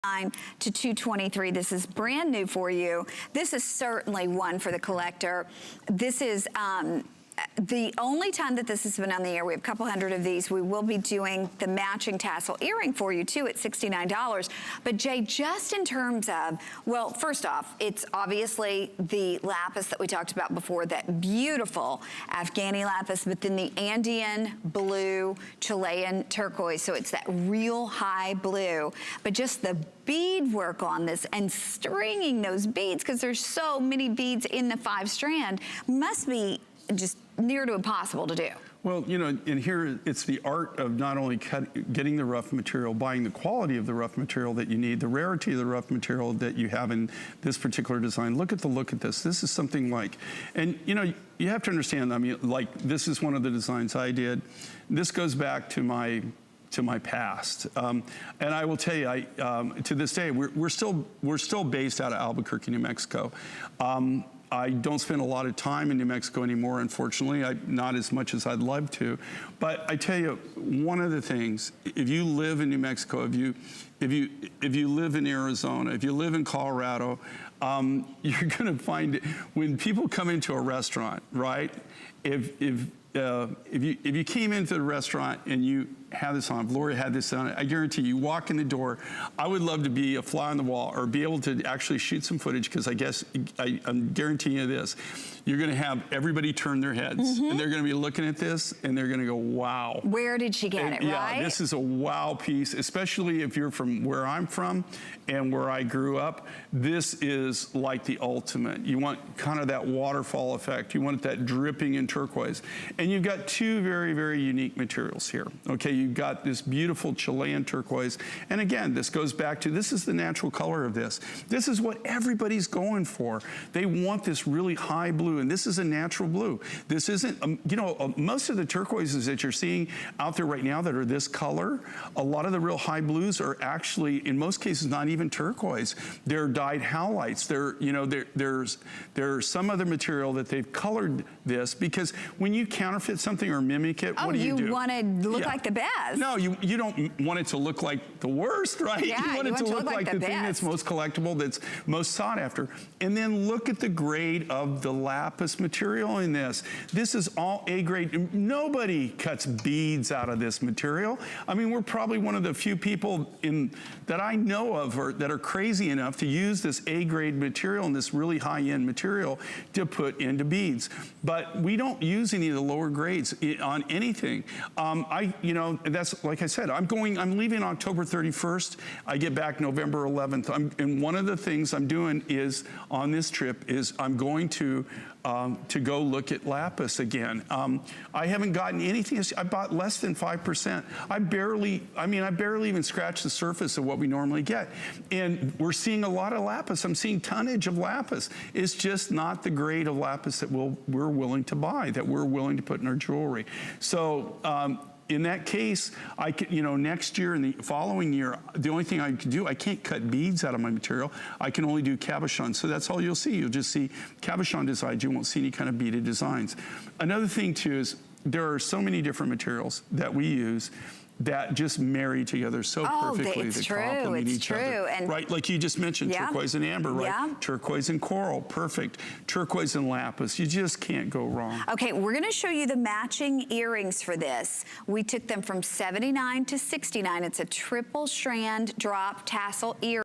to $223. This is brand new for you. This is certainly one for the collector. This is the only time that this has been on the air. We have a couple hundred of these. We will be doing the matching tassel earring for you too at $69. But Jay, just in terms of, well, first off, it's obviously the lapis that we talked about before, that beautiful Afghani lapis, but then the Andean blue, Chilean turquoise. So it's that real high blue, but just the bead work on this and stringing those beads, because there's so many beads in the 5-strand, must be just near to impossible to do. Well, you know, and here it's the art of not only getting the rough material, buying the quality of the rough material that you need, the rarity of the rough material that you have in this particular design. Look at the look at this. This is something like, and you know, you have to understand, I mean, like this is one of the designs I did. This goes back to my past, and I will tell you, to this day, we're still based out of Albuquerque, New Mexico. I don't spend a lot of time in New Mexico anymore, unfortunately. Not as much as I'd love to. But I tell you, one of the things, if you live in New Mexico, if you live in Arizona, if you live in Colorado, you're going to find it when people come into a restaurant, right? If you came into the restaurant and you had this on, Gloria had this on, I guarantee you walk in the door, I would love to be a fly on the wall or be able to actually shoot some footage, because I guess I'm guaranteeing you this, you're gonna have everybody turn their heads and they're gonna be looking at this and they're gonna go, wow. Where did she get it, right? Yeah, this is a wow piece, especially if you're from where I'm from and where I grew up. This is like the ultimate. You want kind of that waterfall effect. You want that dripping in turquoise. And you've got two very, very unique materials here. Okay, you've got this beautiful Chilean turquoise. And again, this goes back to, this is the natural color of this. This is what everybody's going for. They want this really high blue, and this is a natural blue. This isn't, you know, most of the turquoises that you're seeing out there right now that are this color, a lot of the real high blues are actually, in most cases, not even turquoise. They're dyed halides. They're, you know, there's some other material that they've colored this, because when you counterfeit something or mimic it, what do you do? You want to look like the best. No, you don't want it to look like the worst, right? Yeah, you want it to look like the thing that's most collectible, that's most sought after. And then look at the grade of the lapis material in this. This is all A grade. Nobody cuts beads out of this material. I mean, we're probably one of the few people that I know of that are crazy enough to use this A grade material and this really high end material to put into beads. But we don't use any of the lower grades on anything. You know, that's, like I said, I'm leaving October 31st. I get back November 11th. And one of the things I'm doing is, on this trip, is I'm going to go look at lapis again. I haven't gotten anything. I bought less than 5%. I barely even scratched the surface of what we normally get. And we're seeing a lot of lapis. I'm seeing tonnage of lapis. It's just not the grade of lapis that we're willing to buy, that we're willing to put in our jewelry. So, in that case, I can, you know, next year and the following year, the only thing I can do, I can't cut beads out of my material. I can only do cabochon. So that's all you'll see. You'll just see cabochon designs. You won't see any kind of beaded designs. Another thing too is there are so many different materials that we use that just marry together so perfectly. It's that true, complement it's each true. other. And right, like you just mentioned, turquoise and amber, right? Yeah. Turquoise and coral, perfect. Turquoise and lapis, you just can't go wrong. Okay, we're gonna show you the matching earrings for this. We took them from $79 to $69. It's a triple strand drop tassel earring.